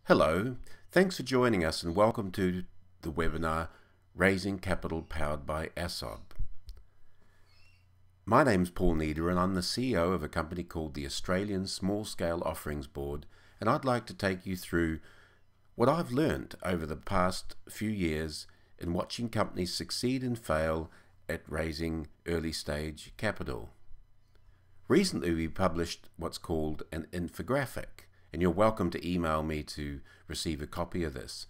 Hello, thanks for joining us and welcome to the webinar Raising Capital Powered by ASSOB. My name's Paul Niederer and I'm the CEO of a company called the Australian Small Scale Offerings Board, and I'd like to take you through what I've learned over the past few years in watching companies succeed and fail at raising early stage capital. Recently we published what's called an infographic, and you're welcome to email me to receive a copy of this.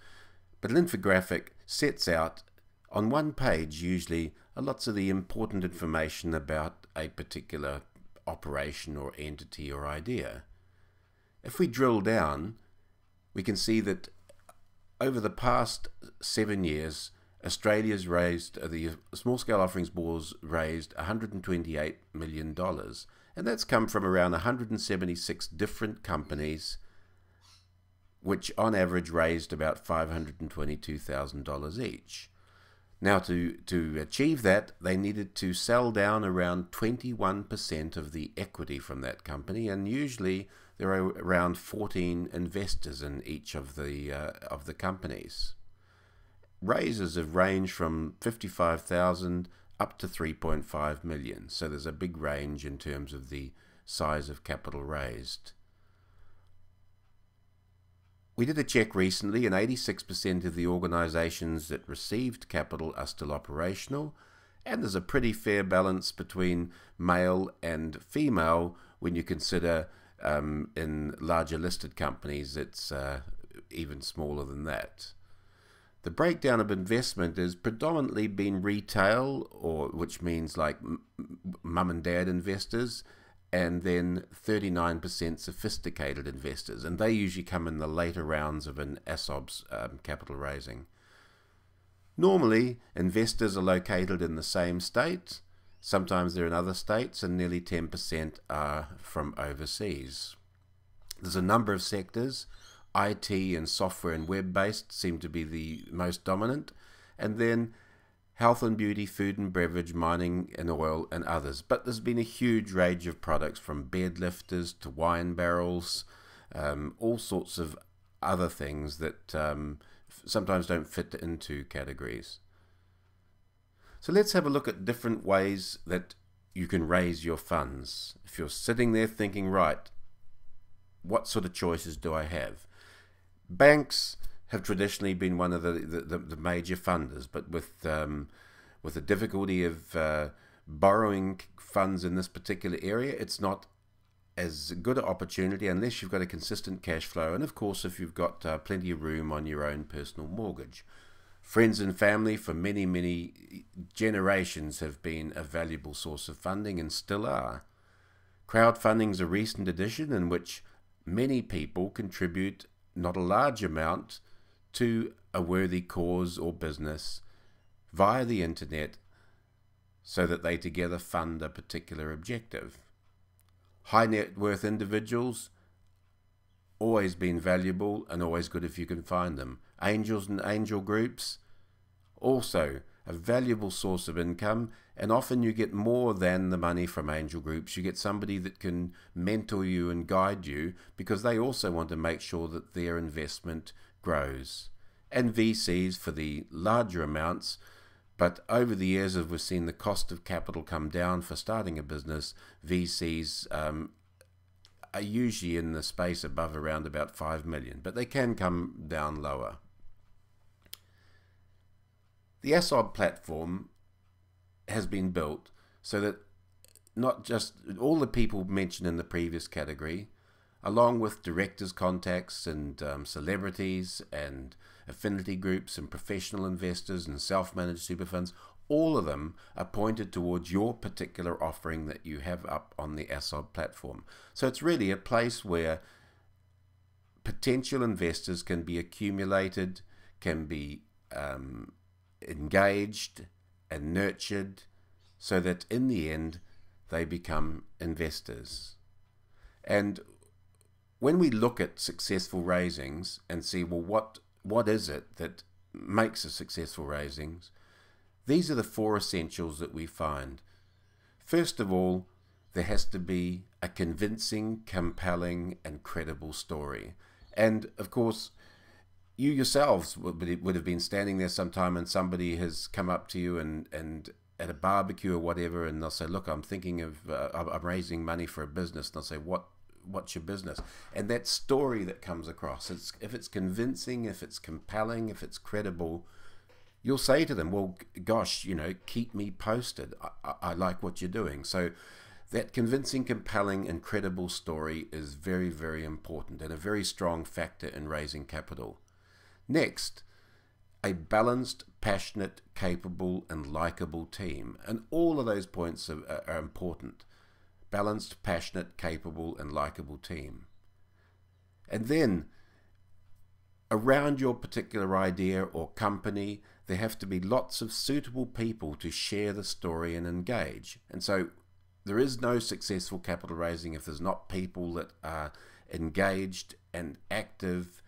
But an infographic sets out on one page usually lots of the important information about a particular operation or entity or idea. If we drill down, we can see that over the past 7 years, Australia's raised, the Small Scale Offerings Board raised $128 million, and that's come from around 176 different companies, which on average raised about $522,000 each. Now to achieve that, they needed to sell down around 21% of the equity from that company, and usually there are around 14 investors in each of the companies. Raises have ranged from 55,000 up to 3.5 million, so there's a big range in terms of the size of capital raised. We did a check recently and 86% of the organizations that received capital are still operational, and there's a pretty fair balance between male and female when you consider in larger listed companies it's even smaller than that. The breakdown of investment has predominantly been retail, which means like mum and dad investors, and then 39% sophisticated investors, and they usually come in the later rounds of an ASSOB's capital raising. Normally, investors are located in the same state, sometimes they're in other states, and nearly 10% are from overseas. There's a number of sectors. IT and software and web-based seem to be the most dominant, and then health and beauty, food and beverage, mining and oil, and others. But there's been a huge range of products from bed lifters to wine barrels, all sorts of other things that sometimes don't fit into categories. So let's have a look at different ways that you can raise your funds. If you're sitting there thinking, right, what sort of choices do I have? Banks have traditionally been one of the major funders, but with the difficulty of borrowing funds in this particular area, it's not as good an opportunity unless you've got a consistent cash flow, and of course if you've got plenty of room on your own personal mortgage. Friends and family for many generations have been a valuable source of funding and still are. Crowdfunding is a recent addition in which many people contribute not a large amount to a worthy cause or business via the internet so that they together fund a particular objective. High net worth individuals, always been valuable and always good if you can find them. Angels and angel groups, also a valuable source of income, and often you get more than the money from angel groups. You get somebody that can mentor you and guide you because they also want to make sure that their investment grows. And VCs for the larger amounts, but over the years as we've seen the cost of capital come down for starting a business, VCs are usually in the space above around about 5 million, but they can come down lower. The ASSOB platform has been built so that not just all the people mentioned in the previous category, along with directors' contacts and celebrities and affinity groups and professional investors and self-managed super funds, all of them are pointed towards your particular offering that you have up on the ASSOB platform. So it's really a place where potential investors can be accumulated, can be engaged and nurtured so that in the end they become investors. And when we look at successful raisings and see, well, what is it that makes a successful raisings, these are the 4 essentials that we find. First of all, there has to be a convincing, compelling and credible story. And of course, you yourselves would have been standing there sometime and somebody has come up to you and at a barbecue or whatever, and they'll say, look, I'm thinking of, I'm raising money for a business. And they'll say, what's your business? And that story that comes across, if it's convincing, if it's compelling, if it's credible, you'll say to them, well, gosh, keep me posted. I like what you're doing. So that convincing, compelling, and credible story is very, very important and a very strong factor in raising capital. Next, a balanced, passionate, capable, and likable team. And all of those points are important. Balanced, passionate, capable, and likable team. And then, around your particular idea or company, there have to be lots of suitable people to share the story and engage. And so, there is no successful capital raising if there's not people that are engaged and active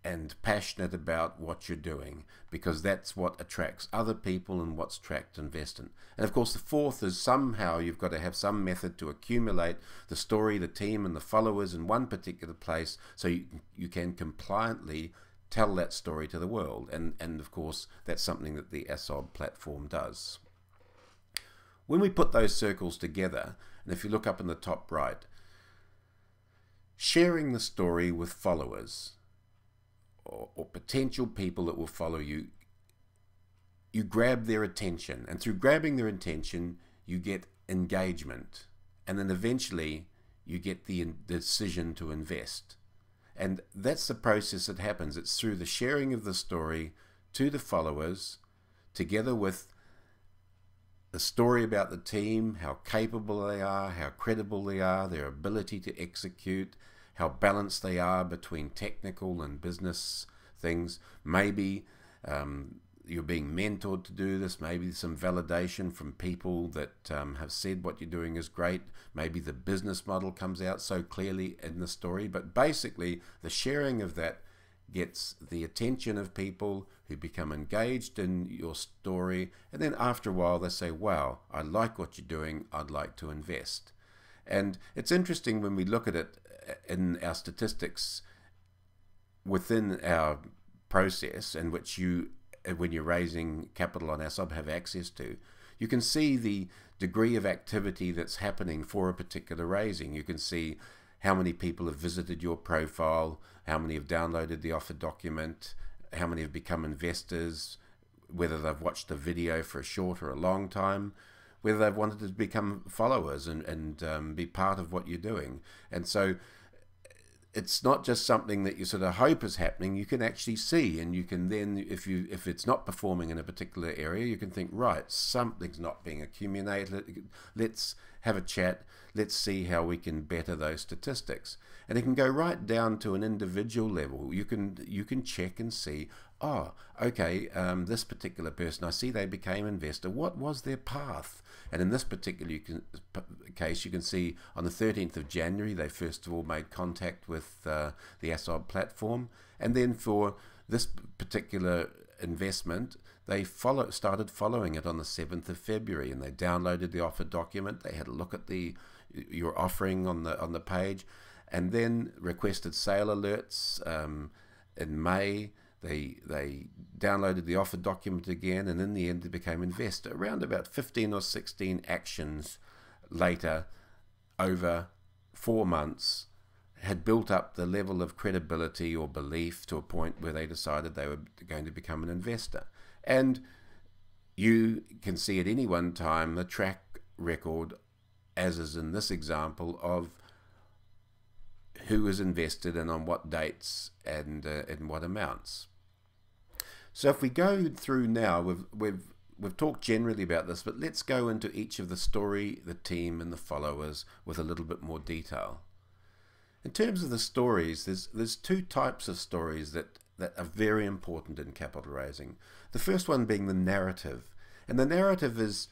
and passionate about what you're doing, because that's what attracts other people and what's attracts investors. And of course, the fourth is somehow you've got to have some method to accumulate the story, the team, and the followers in one particular place so you can compliantly tell that story to the world. And of course, that's something that the ASSOB platform does. When we put those circles together, and if you look up in the top right, sharing the story with followers or potential people that will follow you, you grab their attention, and through grabbing their attention you get engagement, and then eventually you get the decision to invest. And that's the process that happens. It's through the sharing of the story to the followers, together with the story about the team, how capable they are, how credible they are, their ability to execute, how balanced they are between technical and business things. Maybe you're being mentored to do this. Maybe some validation from people that have said what you're doing is great. Maybe the business model comes out so clearly in the story. But basically, the sharing of that gets the attention of people who become engaged in your story. And then after a while, they say, wow, I like what you're doing. I'd like to invest. And it's interesting when we look at it in our statistics within our process, in which you, when you're raising capital on ASSOB, have access to, you can see the degree of activity that's happening for a particular raising. You can see how many people have visited your profile, how many have downloaded the offer document, how many have become investors, whether they've watched the video for a short or a long time, whether they've wanted to become followers and be part of what you're doing. And so it's not just something that you sort of hope is happening. You can actually see, and you can then, if it's not performing in a particular area, you can think, right, something's not being accumulated. Let's have a chat. Let's see how we can better those statistics. And it can go right down to an individual level. You can check and see, oh, okay, this particular person, I see they became investor. What was their path? And in this particular case, you can see on the 13th of January, they first of all made contact with the ASSOB platform. And then for this particular investment, they started following it on the 7th of February, and they downloaded the offer document. They had a look at your offering on the page, and then requested sale alerts in May. They downloaded the offer document again, and in the end they became investor. Around about 15 or 16 actions later, over 4 months, had built up the level of credibility or belief to a point where they decided they were going to become an investor. And you can see at any one time the track record, as is in this example, of who is invested and on what dates and in what amounts. So if we go through now, we've talked generally about this, but let's go into each of the story, the team, and the followers with a little bit more detail. In terms of the stories, there's two types of stories that are very important in capital raising. The first one being the narrative. And the narrative is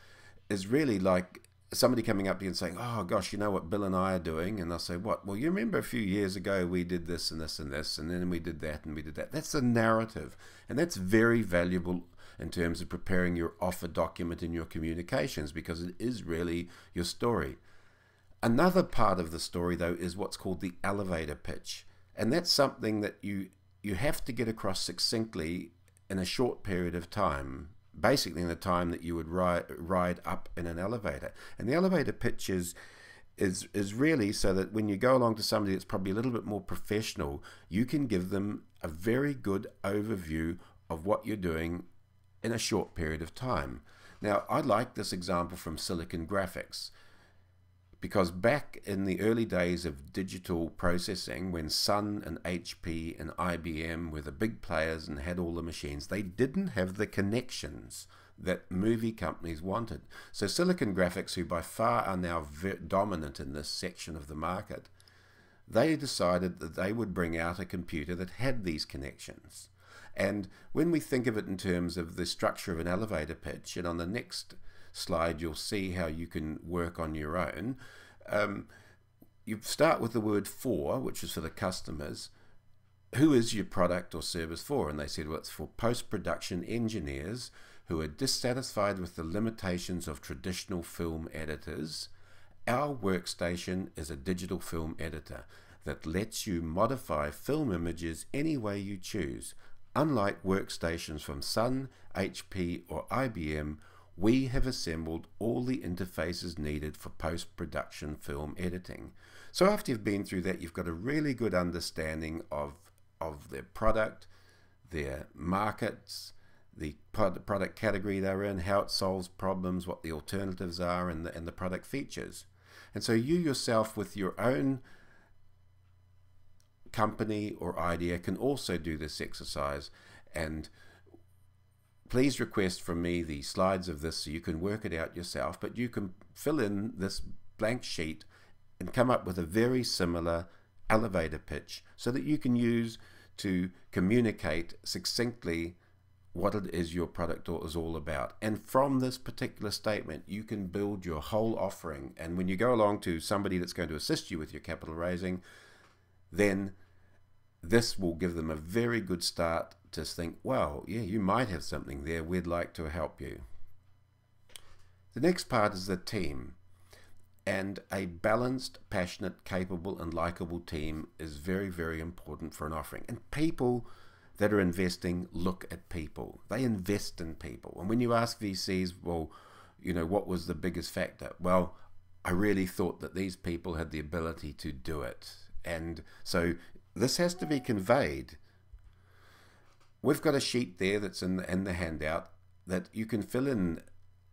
really like somebody coming up to you and saying, oh gosh, you know what Bill and I are doing? And they'll say, what? Well, you remember a few years ago we did this and this and this, and then we did that and we did that. That's the narrative. And that's very valuable in terms of preparing your offer document in your communications, because it is really your story. Another part of the story, though, is what's called the elevator pitch. And that's something that you have to get across succinctly in a short period of time, basically in the time that you would ride up in an elevator. And the elevator pitch is really so that when you go along to somebody that's probably a little bit more professional, you can give them a very good overview of what you're doing in a short period of time. Now, I like this example from Silicon Graphics, because back in the early days of digital processing, when Sun and HP and IBM were the big players and had all the machines, they didn't have the connections that movie companies wanted. So Silicon Graphics, who by far are now dominant in this section of the market, they decided that they would bring out a computer that had these connections. And when we think of it in terms of the structure of an elevator pitch, and on the next slide you'll see how you can work on your own, you start with the word for, which is for the customers. Who is your product or service for? And they said, well, it's for post-production engineers who are dissatisfied with the limitations of traditional film editors. Our workstation is a digital film editor that lets you modify film images any way you choose. Unlike workstations from Sun, HP or IBM, we have assembled all the interfaces needed for post-production film editing. So after you've been through that, you've got a really good understanding of their product, their markets, the product category they're in, how it solves problems, what the alternatives are, and the product features. And so you yourself, with your own company or idea, can also do this exercise. And please request from me the slides of this so you can work it out yourself, but you can fill in this blank sheet and come up with a very similar elevator pitch so that you can use to communicate succinctly what it is your product is all about. And from this particular statement, you can build your whole offering. And when you go along to somebody that's going to assist you with your capital raising, then this will give them a very good start to think, well, yeah, you might have something there, we'd like to help you. The next part is the team. And a balanced, passionate, capable and likable team is very, very important for an offering. And people that are investing look at people. They invest in people. And when you ask VCs, well, you know, what was the biggest factor? Well, I really thought that these people had the ability to do it. And so this has to be conveyed. We've got a sheet there that's in the handout that you can fill in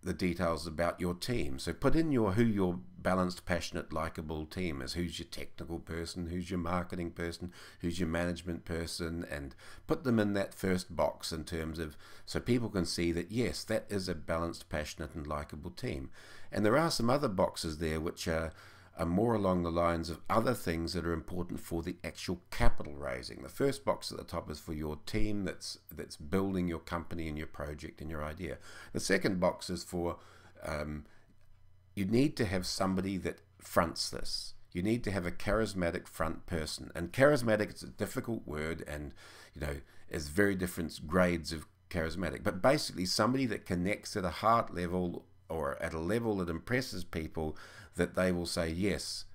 the details about your team. So put in who your balanced, passionate, likable team is. Who's your technical person, who's your marketing person, who's your management person, and put them in that first box in terms of, so people can see that yes, that is a balanced, passionate and likable team. And there are some other boxes there which are more along the lines of other things that are important for the actual capital raising. The first box at the top is for your team that's building your company and your project and your idea. The second box is for you need to have somebody that fronts this. You need to have a charismatic front person. And charismatic is a difficult word, and you know, there's very different grades of charismatic, but basically somebody that connects at a heart level or at a level that impresses people, that they will say, yes,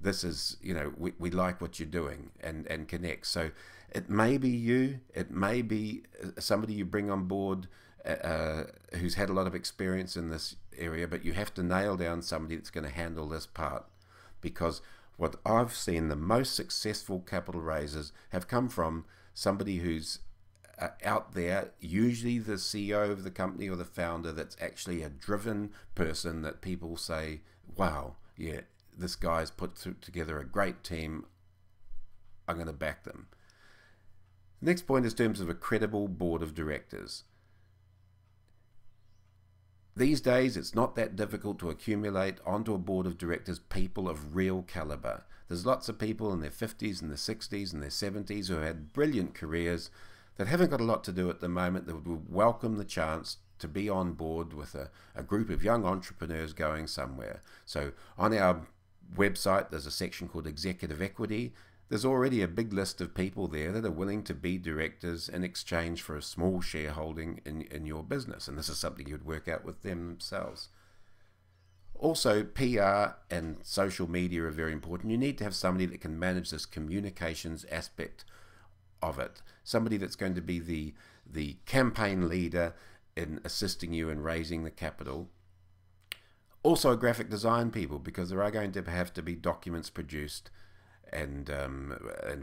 this is, you know, we like what you're doing, and connect. So it may be you, it may be somebody you bring on board who's had a lot of experience in this area, but you have to nail down somebody that's going to handle this part. Because what I've seen, the most successful capital raises have come from somebody who's out there, usually the CEO of the company or the founder, that's actually a driven person that people say, wow, yeah, this guy's put together a great team, I'm going to back them. The next point is in terms of a credible board of directors. These days, it's not that difficult to accumulate onto a board of directors people of real caliber. There's lots of people in their 50s and their 60s and their 70s who had brilliant careers that haven't got a lot to do at the moment, that would welcome the chance to be on board with a group of young entrepreneurs going somewhere. So on our website, there's a section called Executive Equity. There's already a big list of people there that are willing to be directors in exchange for a small shareholding in your business. And this is something you'd work out with them themselves. Also, PR and social media are very important. You need to have somebody that can manage this communications aspect of it. Somebody that's going to be the campaign leader in assisting you in raising the capital. Also, graphic design people, because there are going to have to be documents produced, and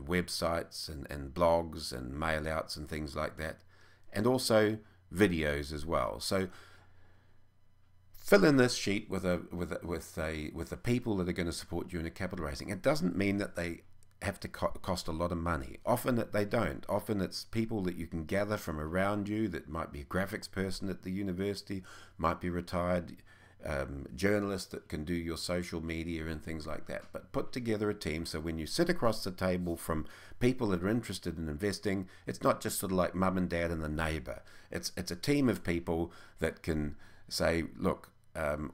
websites and blogs and mail outs and things like that, and also videos as well. So fill in this sheet with the people that are going to support you in a capital raising. It doesn't mean that they have to cost a lot of money. Often they don't. Often it's people that you can gather from around you, that might be a graphics person at the university, might be retired journalists that can do your social media and things like that. But put together a team so when you sit across the table from people that are interested in investing, it's not just sort of like mum and dad and the neighbour. It's a team of people that can say, look,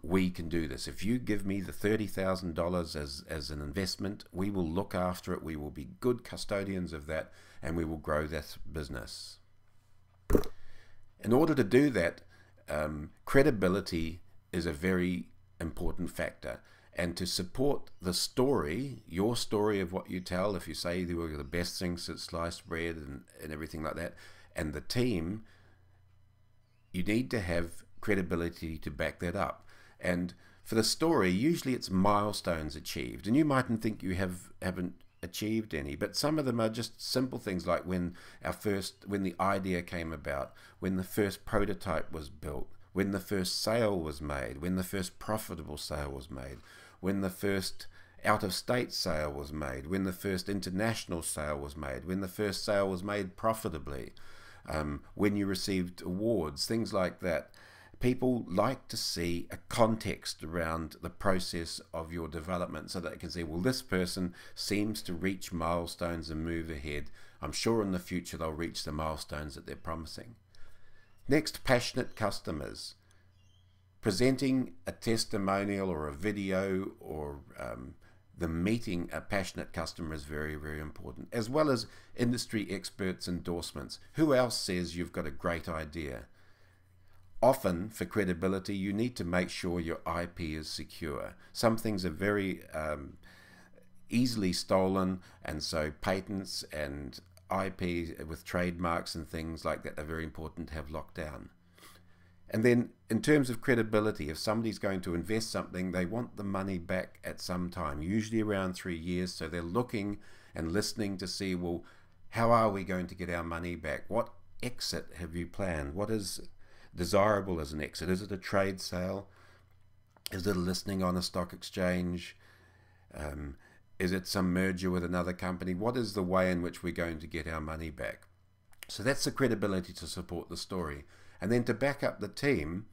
we can do this. If you give me the $30,000 as an investment, we will look after it. We will be good custodians of that, and we will grow that business. In order to do that, credibility is a very important factor. And to support the story, your story of what you tell, if you say you were the best thing since sliced bread and everything like that, and the team, you need to have credibility to back that up. And for the story, usually it's milestones achieved, and you mightn't think you haven't achieved any, but some of them are just simple things like when the idea came about, when the first prototype was built, when the first sale was made, when the first profitable sale was made, when the first out-of-state sale was made, when the first international sale was made, when the first sale was made profitably, when you received awards, things like that. People like to see a context around the process of your development so that they can say, well, this person seems to reach milestones and move ahead. I'm sure in the future they'll reach the milestones that they're promising. Next, passionate customers. Presenting a testimonial or a video or the meeting a passionate customer is very, very important, as well as industry experts' endorsements. Who else says you've got a great idea? Often, for credibility, you need to make sure your IP is secure. Some things are very easily stolen, and so patents and IP with trademarks and things like that are very important to have locked down. And then in terms of credibility, if somebody's going to invest something, they want the money back at some time, usually around 3 years. So they're looking and listening to see, well, how are we going to get our money back? What exit have you planned? What is desirable as an exit? Is it a trade sale? Is it a listing on a stock exchange? Is it some merger with another company? What is the way in which we're going to get our money back? So that's the credibility to support the story. And then to back up the team,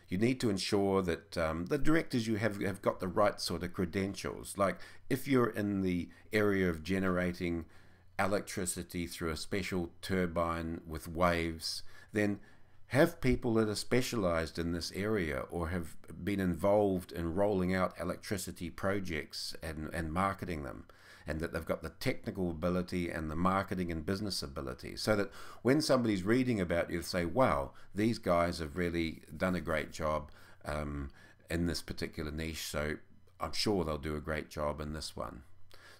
you need to ensure that the directors you have got the right sort of credentials. Like if you're in the area of generating electricity through a special turbine with waves, then have people that are specialized in this area or have been involved in rolling out electricity projects and marketing them, and that they've got the technical ability and the marketing and business ability, so that when somebody's reading about you, they say, wow, these guys have really done a great job in this particular niche, so I'm sure they'll do a great job in this one.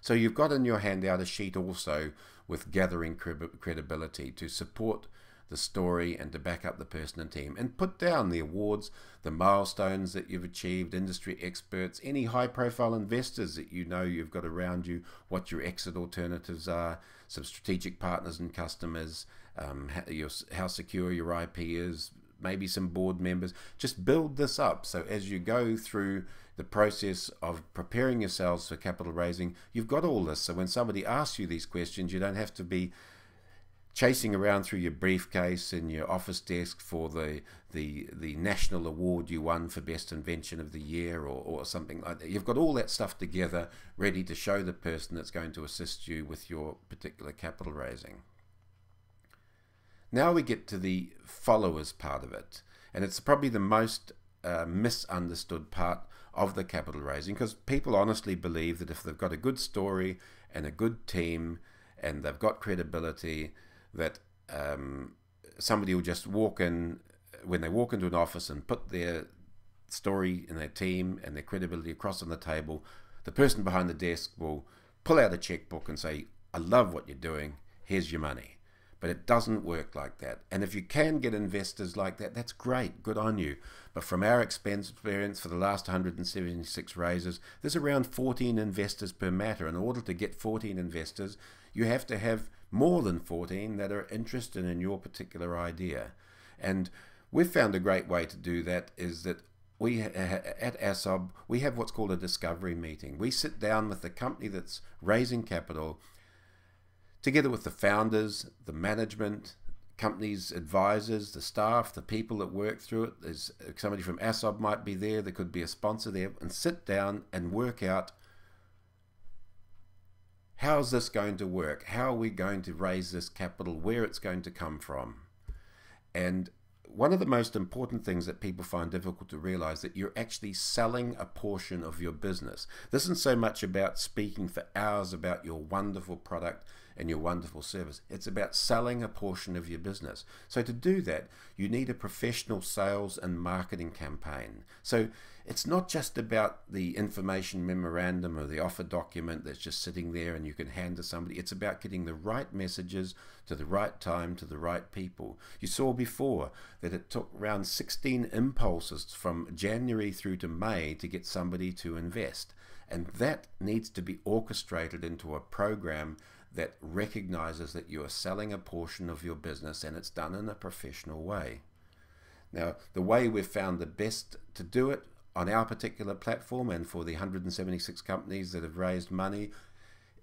So you've got in your handout a sheet also with gathering credibility to support the story and to back up the person and team, and put down the awards, the milestones that you've achieved, industry experts, any high profile investors that you know you've got around you, what your exit alternatives are, some strategic partners and customers, how secure your IP is, maybe some board members. Just build this up so as you go through the process of preparing yourselves for capital raising, you've got all this, so when somebody asks you these questions, you don't have to be chasing around through your briefcase and your office desk for the national award you won for best invention of the year or something like that. You've got all that stuff together ready to show the person that's going to assist you with your particular capital raising. Now we get to the followers part of it, and it's probably the most misunderstood part of the capital raising, because people honestly believe that if they've got a good story and a good team and they've got credibility, that somebody will just walk in, when they walk into an office and put their story and their team and their credibility across on the table, the person behind the desk will pull out a checkbook and say, I love what you're doing, here's your money. But it doesn't work like that. And if you can get investors like that, that's great, good on you. But from our experience for the last 176 raises, there's around 14 investors per matter. In order to get 14 investors, you have to have more than 14 that are interested in your particular idea. And we've found a great way to do that is that we at ASSOB, we have what's called a discovery meeting. We sit down with the company that's raising capital, together with the founders, the management, company's advisors, the staff, the people that work through it. There's somebody from ASSOB might be there, there could be a sponsor there, and sit down and work out, how is this going to work? How are we going to raise this capital? Where it's going to come from? And one of the most important things that people find difficult to realize that you're actually selling a portion of your business. This isn't so much about speaking for hours about your wonderful product and your wonderful service. It's about selling a portion of your business. So to do that, you need a professional sales and marketing campaign. So it's not just about the information memorandum or the offer document that's just sitting there and you can hand to somebody. It's about getting the right messages to the right time to the right people. You saw before that it took around 16 impulses from January through to May to get somebody to invest. And that needs to be orchestrated into a program that recognizes that you are selling a portion of your business and it's done in a professional way. Now, the way we've found the best to do it on our particular platform and for the 176 companies that have raised money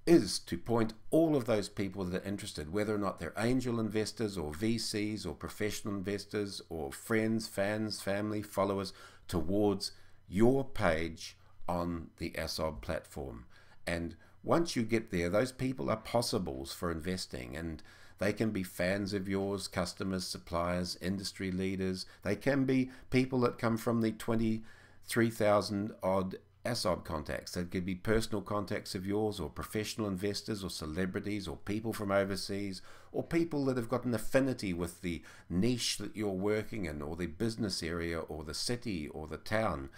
is to point all of those people that are interested, whether or not they're angel investors or VCs or professional investors or friends, fans, family, followers, towards your page on the ASSOB platform. And once you get there, those people are possibles for investing, and they can be fans of yours, customers, suppliers, industry leaders. They can be people that come from the 23,000 odd ASSOB contacts. They could be personal contacts of yours, or professional investors, or celebrities, or people from overseas, or people that have got an affinity with the niche that you're working in, or the business area, or the city, or the town.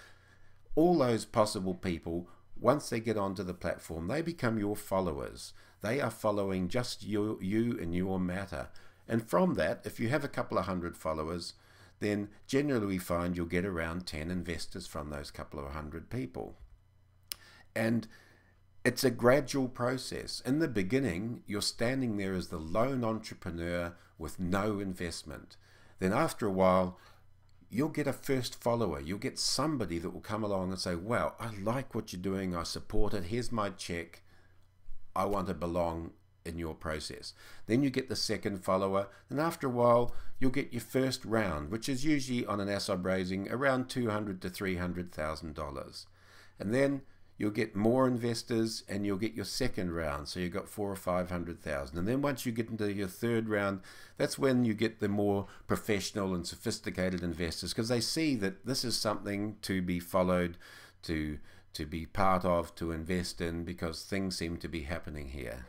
All those possible people, once they get onto the platform, they become your followers. They are following just you and your matter. And from that, if you have a couple of hundred followers, then generally we find you'll get around 10 investors from those couple of hundred people. And it's a gradual process. In the beginning, you're standing there as the lone entrepreneur with no investment. Then after a while, you'll get a first follower. You'll get somebody that will come along and say, wow, I like what you're doing. I support it. Here's my check. I want to belong in your process. Then you get the second follower. And after a while, you'll get your first round, which is usually on an ASSOB raising around $200,000 to $300,000. And then you'll get more investors and you'll get your second round. So you've got 400,000 or 500,000. And then once you get into your third round, that's when you get the more professional and sophisticated investors, because they see that this is something to be followed, to be part of, to invest in, because things seem to be happening here.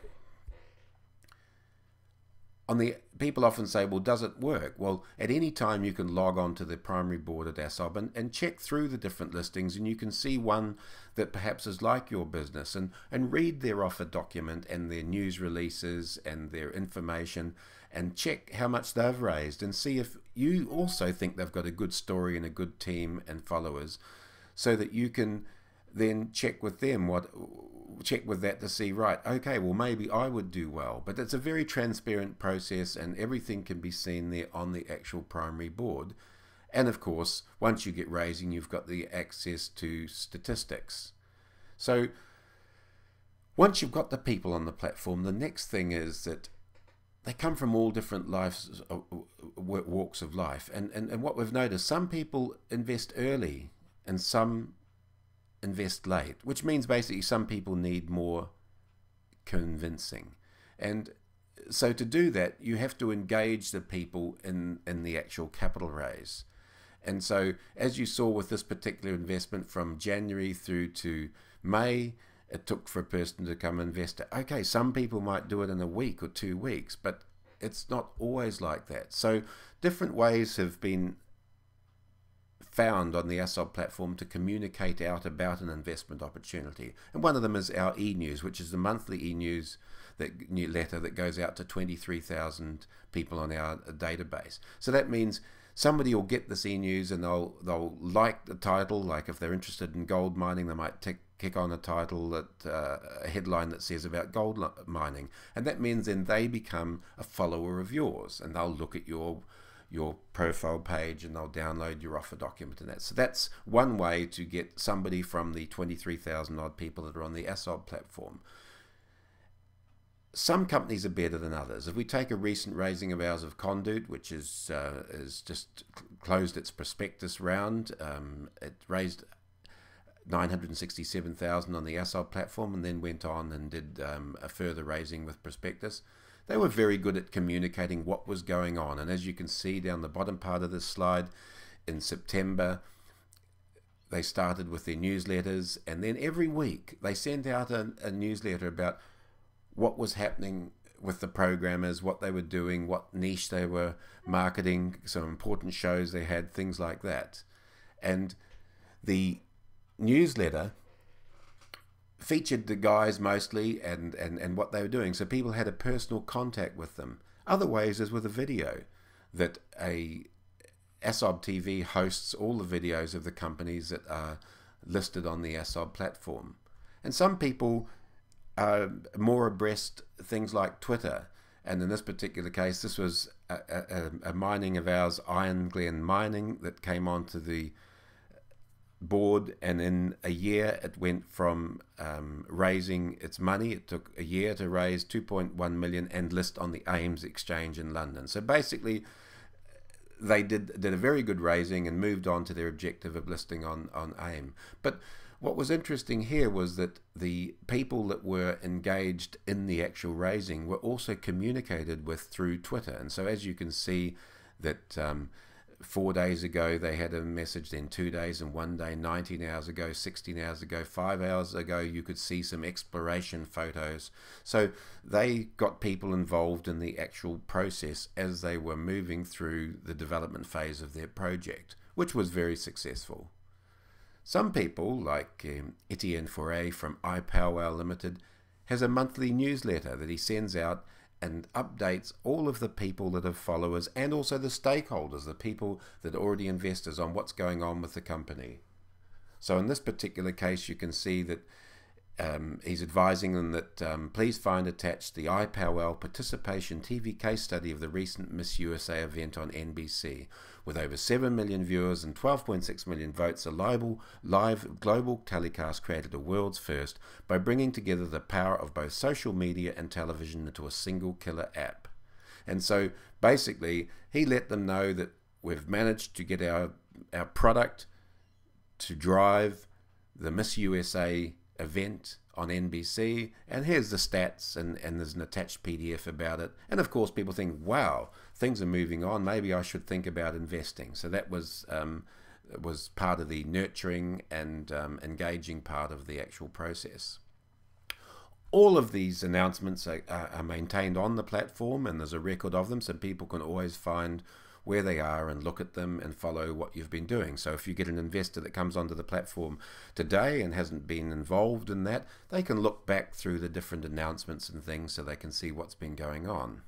People often say, well, does it work? Well, at any time you can log on to the primary board at ASSOB and check through the different listings, and you can see one that perhaps is like your business, and read their offer document and their news releases and their information, and check how much they've raised and see if you also think they've got a good story and a good team and followers, so that you can then check with them check with that to see, right, okay, well, maybe I would do well. But it's a very transparent process, and everything can be seen there on the actual primary board. And of course, once you get raising, you've got the access to statistics. So once you've got the people on the platform, the next thing is that they come from all different walks of life. And what we've noticed, some people invest early and some invest late, which means basically some people need more convincing. And so to do that, you have to engage the people in the actual capital raise. And so as you saw with this particular investment, from January through to May, it took for a person to come invest. Okay, some people might do it in a week or 2 weeks, but it's not always like that. So different ways have been found on the ASSOB platform to communicate out about an investment opportunity. And one of them is our e-news, which is the monthly e-news newsletter that goes out to 23,000 people on our database. So that means somebody will get this e-news and they'll like the title. Like if they're interested in gold mining, they might kick on a title, a headline that says about gold mining, and that means then they become a follower of yours, and they'll look at your profile page and they'll download your offer document and that. So that's one way to get somebody from the 23,000 odd people that are on the ASSOB platform. Some companies are better than others. If we take a recent raising of ours of Conduit, which is just closed its prospectus round, it raised 967,000 on the ASSOB platform and then went on and did a further raising with prospectus. They were very good at communicating what was going on, and as you can see down the bottom part of this slide, in September they started with their newsletters, and then every week they sent out a newsletter about what was happening with the programmers, what they were doing, what niche they were marketing, some important shows they had, things like that. And the newsletter featured the guys mostly and what they were doing, so people had a personal contact with them. Other ways is with a video, that a ASSOB TV hosts all the videos of the companies that are listed on the ASSOB platform. And some people are more abreast things like Twitter, and in this particular case this was a mining of ours, Iron Glen Mining, that came onto the board, and in a year it went from raising its money, it took a year to raise 2.1 million and list on the AIMS exchange in London. So basically they did a very good raising and moved on to their objective of listing on AIM. But what was interesting here was that the people that were engaged in the actual raising were also communicated with through Twitter. And so as you can see that 4 days ago they had a message, then 2 days and 1 day, 19 hours ago, 16 hours ago, 5 hours ago, you could see some exploration photos. So they got people involved in the actual process as they were moving through the development phase of their project, which was very successful. Some people, like Etienne Foray from iPowwow Limited, has a monthly newsletter that he sends out and updates all of the people that are followers and also the stakeholders, the people that are already investors, on what's going on with the company. So in this particular case you can see that he's advising them that please find attached the iPowwow participation TV case study of the recent Miss USA event on NBC. With over 7 million viewers and 12.6 million votes, a live global telecast created a world's first by bringing together the power of both social media and television into a single killer app. And so basically he let them know that we've managed to get our product to drive the Miss USA event on NBC, and here's the stats, and there's an attached PDF about it. And of course people think, wow, things are moving on, maybe I should think about investing. So that was part of the nurturing and engaging part of the actual process. All of these announcements are maintained on the platform, and there's a record of them, so people can always find where they are and look at them and follow what you've been doing. So if you get an investor that comes onto the platform today and hasn't been involved in that, they can look back through the different announcements and things so they can see what's been going on.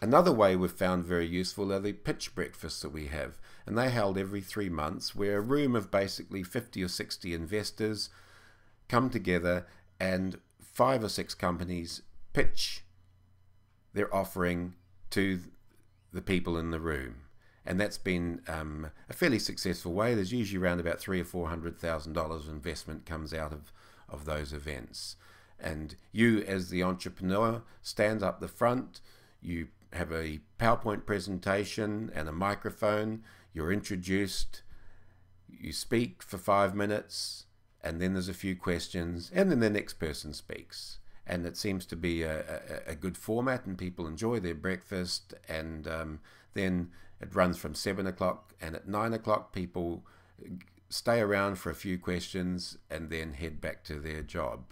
Another way we've found very useful are the pitch breakfasts that we have, and they're held every 3 months, where a room of basically 50 or 60 investors come together and 5 or 6 companies pitch their offering to the people in the room. And that's been a fairly successful way. There's usually around about $300,000 or $400,000 of investment comes out of those events. And you as the entrepreneur stand up the front, you have a PowerPoint presentation and a microphone, you're introduced, you speak for 5 minutes, and then there's a few questions, and then the next person speaks. And it seems to be a good format, and people enjoy their breakfast, and then it runs from 7 o'clock, and at 9 o'clock people stay around for a few questions and then head back to their job.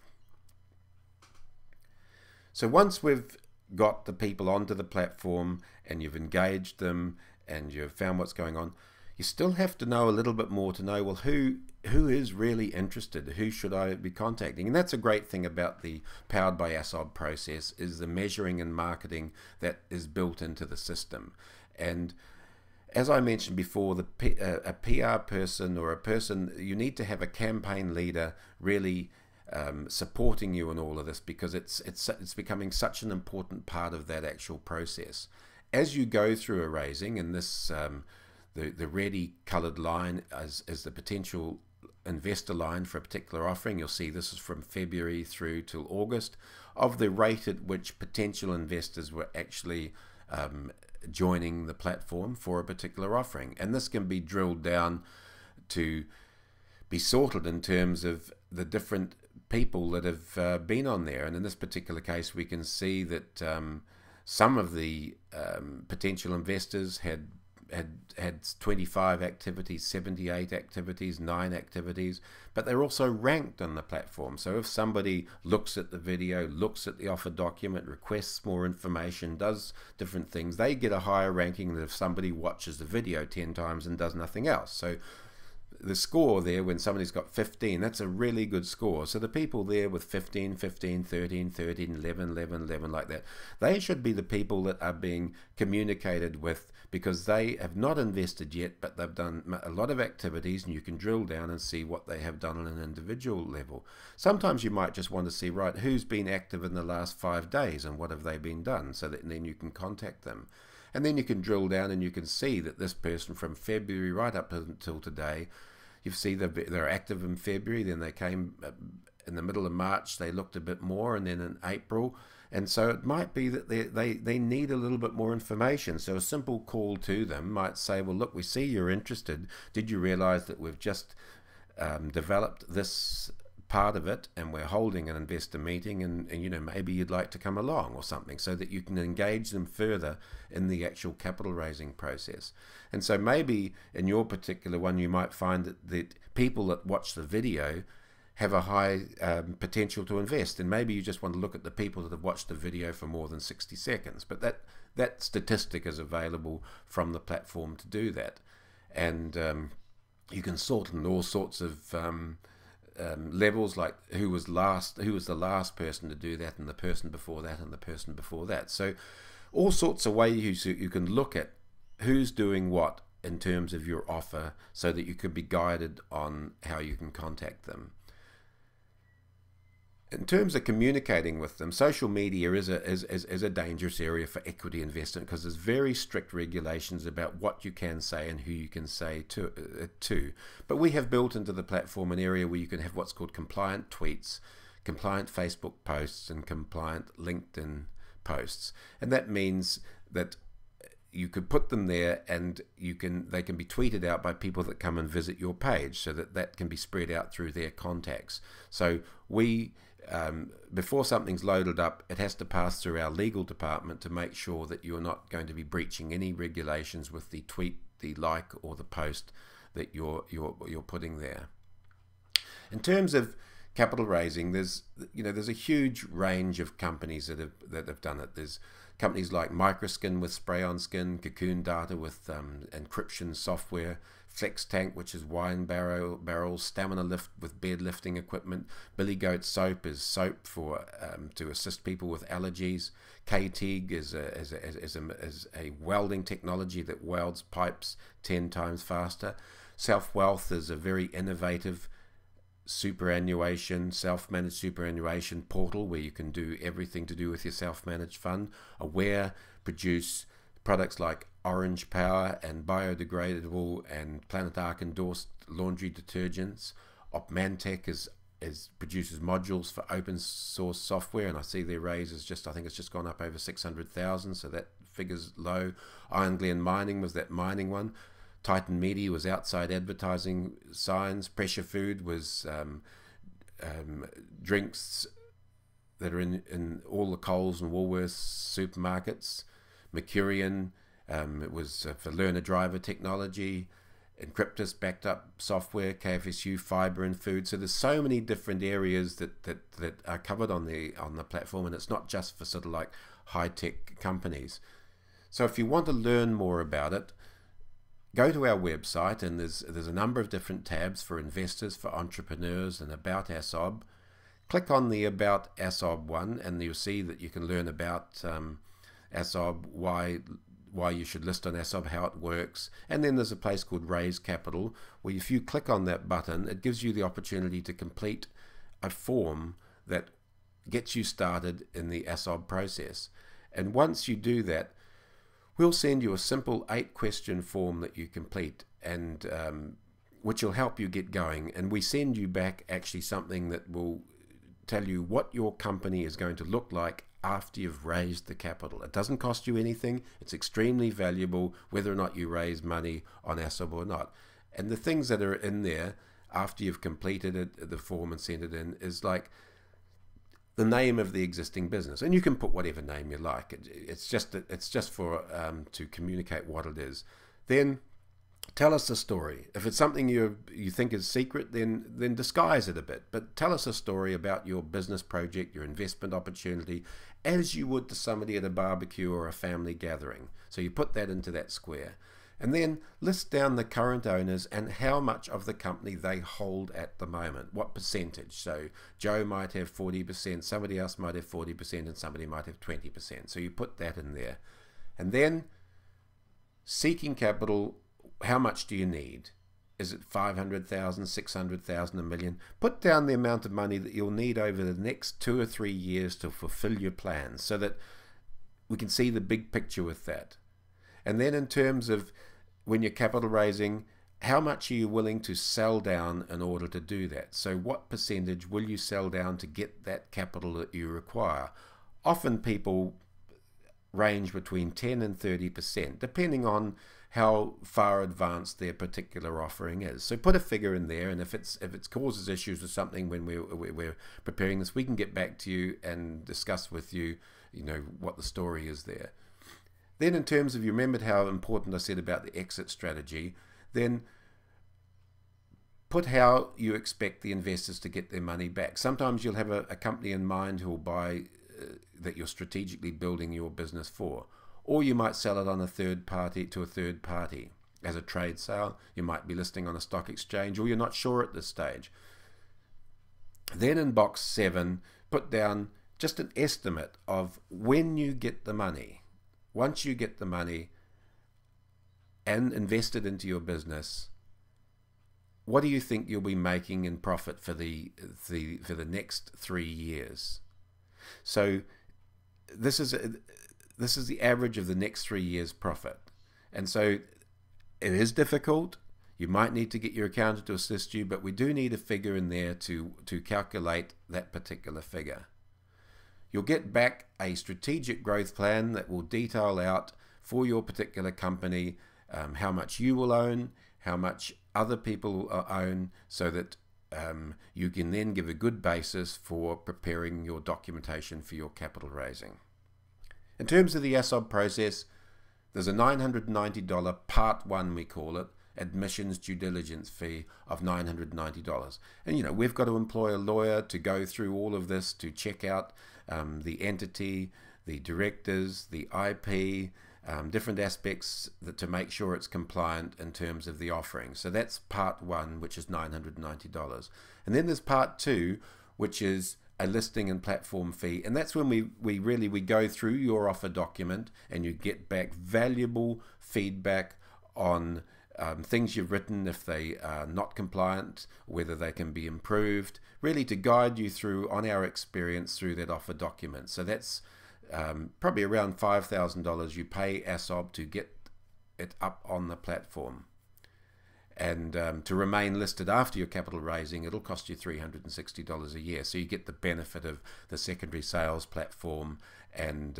So once we've got the people onto the platform and you've engaged them and you've found what's going on, you still have to know a little bit more to know, well, who is really interested? Who should I be contacting? And that's a great thing about the Powered by ASSOB process, is the measuring and marketing that is built into the system. And as I mentioned before, a PR person or a person, you need to have a campaign leader really supporting you in all of this, because it's becoming such an important part of that actual process. As you go through a raising, and this the reddy coloured line is the potential investor line for a particular offering. You'll see this is from February through till August, of the rate at which potential investors were actually joining the platform for a particular offering. And this can be drilled down to be sorted in terms of the different people that have been on there. And in this particular case, we can see that some of the potential investors had 25 activities, 78 activities, 9 activities, but they're also ranked on the platform. So if somebody looks at the video, looks at the offer document, requests more information, does different things, they get a higher ranking than if somebody watches the video 10 times and does nothing else. So the score there, when somebody's got 15, that's a really good score. So the people there with 15, 15, 13, 13, 11, 11, 11, like that, they should be the people that are being communicated with, because they have not invested yet, but they've done a lot of activities, and you can drill down and see what they have done on an individual level. Sometimes you might just want to see, right, who's been active in the last 5 days and what have they been done, so that then you can contact them. And then you can drill down and you can see that this person from February right up until today, you see they're active in February, then they came in the middle of March, they looked a bit more, and then in April. And so it might be that they need a little bit more information. So a simple call to them might say, well, look, we see you're interested. Did you realize that we've just developed this part of it, and we're holding an investor meeting, and you know, maybe you'd like to come along or something, so that you can engage them further in the actual capital raising process. And so maybe in your particular one, you might find that people that watch the video have a high potential to invest, and maybe you just want to look at the people that have watched the video for more than 60 seconds. But that statistic is available from the platform to do that, and you can sort in all sorts of levels, like who was the last person to do that, and the person before that, and the person before that. So all sorts of ways you can look at who's doing what in terms of your offer, so that you could be guided on how you can contact them. In terms of communicating with them, social media is a dangerous area for equity investment, because there's very strict regulations about what you can say and who you can say to. But we have built into the platform an area where you can have what's called compliant tweets, compliant Facebook posts, and compliant LinkedIn posts. And that means that you could put them there, and they can be tweeted out by people that come and visit your page, so that can be spread out through their contacts. So before something's loaded up, it has to pass through our legal department to make sure that you're not going to be breaching any regulations with the tweet, the like, or the post that you're putting there. In terms of capital raising, there's a huge range of companies that have done it. There's companies like Microskin with spray-on skin, Cocoon Data with encryption software, Flex Tank, which is wine barrels, Stamina Lift with bed lifting equipment, Billy Goat Soap is soap for to assist people with allergies, KTIG is a welding technology that welds pipes 10 times faster, Self Wealth is a very innovative superannuation, self-managed superannuation portal where you can do everything to do with your self-managed fund. Aware produce products like Orange Power and biodegradable and Planet Ark endorsed laundry detergents. Opmantec produces modules for open source software, and I see their raise is I think it's just gone up over 600,000, so that figure's low. Iron Glen Mining was that mining one. Titan Media was outside advertising signs. Pressure Food was drinks that are in all the Coles and Woolworths supermarkets. Mercurian, it was for learner driver technology. Encryptus backed up software. KFSU, fiber and food. So there's so many different areas that are covered on the platform, and it's not just for sort of like high tech companies. So if you want to learn more about it, go to our website, and there's a number of different tabs for investors, for entrepreneurs, and about ASSOB. Click on the About ASSOB one, and you'll see that you can learn about ASSOB, why you should list on ASSOB, how it works. And then there's a place called Raise Capital, where if you click on that button, it gives you the opportunity to complete a form that gets you started in the ASSOB process. And once you do that, we'll send you a simple 8-question form that you complete, and which will help you get going. And we send you back actually something that will tell you what your company is going to look like after you've raised the capital. It doesn't cost you anything. It's extremely valuable whether or not you raise money on ASSOB or not. And the things that are in there after you've completed it, the form, and sent it in, is like the name of the existing business, and you can put whatever name you like. It's just for to communicate what it is. Then tell us a story. If it's something you think is secret, then disguise it a bit. But tell us a story about your business project, your investment opportunity, as you would to somebody at a barbecue or a family gathering. So you put that into that square. And then list down the current owners and how much of the company they hold at the moment, what percentage. So Joe might have 40%, somebody else might have 40%, and somebody might have 20%. So you put that in there. And then seeking capital, how much do you need? Is it 500,000, 600,000, a million? Put down the amount of money that you'll need over the next 2 or 3 years to fulfill your plans, so that we can see the big picture with that. And then in terms of when you're capital raising, how much are you willing to sell down in order to do that? So what percentage will you sell down to get that capital that you require? Often people range between 10 and 30%, depending on how far advanced their particular offering is. So put a figure in there, and if it causes issues or something when we're preparing this, we can get back to you and discuss with you, what the story is there. Then in terms of, you remembered how important I said about the exit strategy, then put how you expect the investors to get their money back. Sometimes you'll have a company in mind who will buy, that you're strategically building your business for. Or you might sell it on a third party as a trade sale. You might be listing on a stock exchange, or you're not sure at this stage. Then in box 7, put down just an estimate of when you get the money. Once you get the money and invest it into your business, what do you think you'll be making in profit for the next 3 years? So this is the average of the next 3 years' profit. And so it is difficult. You might need to get your accountant to assist you, but we do need a figure in there to calculate that particular figure. You'll get back a strategic growth plan that will detail out for your particular company how much you will own, how much other people own, so that you can then give a good basis for preparing your documentation for your capital raising. In terms of the ASSOB process, there's a $990 Part 1, we call it, admissions due diligence fee of $990. And we've got to employ a lawyer to go through all of this, to check out the entity, the directors, the IP, different aspects to make sure it's compliant in terms of the offering. So that's Part 1, which is $990. And then there's Part 2, which is a listing and platform fee, and that's when we go through your offer document, and you get back valuable feedback on things you've written, if they are not compliant, whether they can be improved, really to guide you through on our experience through that offer document. So that's probably around $5,000 you pay ASSOB to get it up on the platform. And to remain listed after your capital raising, it'll cost you $360 a year. So you get the benefit of the secondary sales platform, and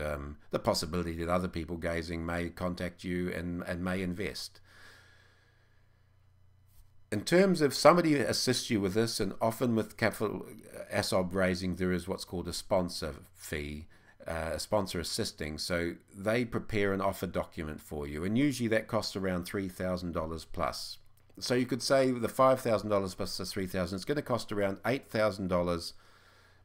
the possibility that other people gazing may contact you and may invest. In terms of somebody assists you with this, and often with capital ASSOB raising, there is what's called a sponsor fee, a sponsor assisting. So they prepare an offer document for you, and usually that costs around $3,000 plus. So you could say the $5,000 plus the $3,000, it's going to cost around $8,000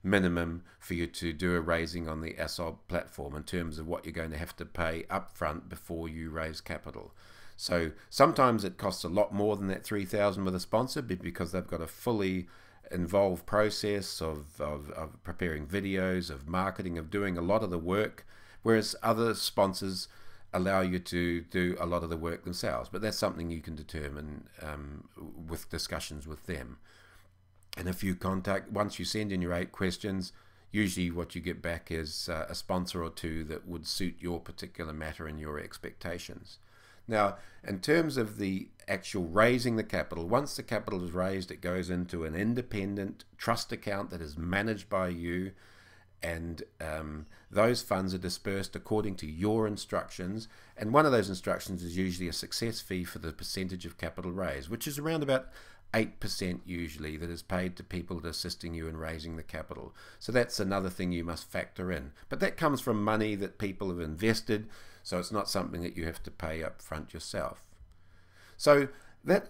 minimum for you to do a raising on the ASSOB platform, in terms of what you're going to have to pay upfront before you raise capital. So sometimes it costs a lot more than that $3,000 with a sponsor, because they've got a fully involved process of preparing videos, of marketing, of doing a lot of the work, whereas other sponsors allow you to do a lot of the work themselves. But that's something you can determine with discussions with them. And if you once you send in your 8 questions, usually what you get back is a sponsor or 2 that would suit your particular matter and your expectations. Now, in terms of the actual raising the capital, once the capital is raised, it goes into an independent trust account that is managed by you, and those funds are dispersed according to your instructions. And one of those instructions is usually a success fee for the percentage of capital raised, which is around about 8% usually, that is paid to people assisting you in raising the capital. So that's another thing you must factor in. But that comes from money that people have invested, so it's not something that you have to pay up front yourself. So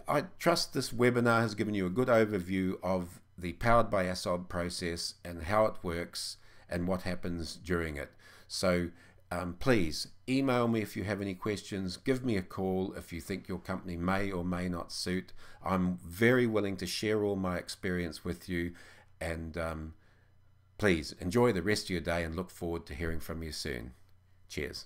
I trust this webinar has given you a good overview of the Powered by ASSOB process and how it works and what happens during it. So please email me if you have any questions. Give me a call if you think your company may or may not suit. I'm very willing to share all my experience with you, and please enjoy the rest of your day and look forward to hearing from you soon. Cheers.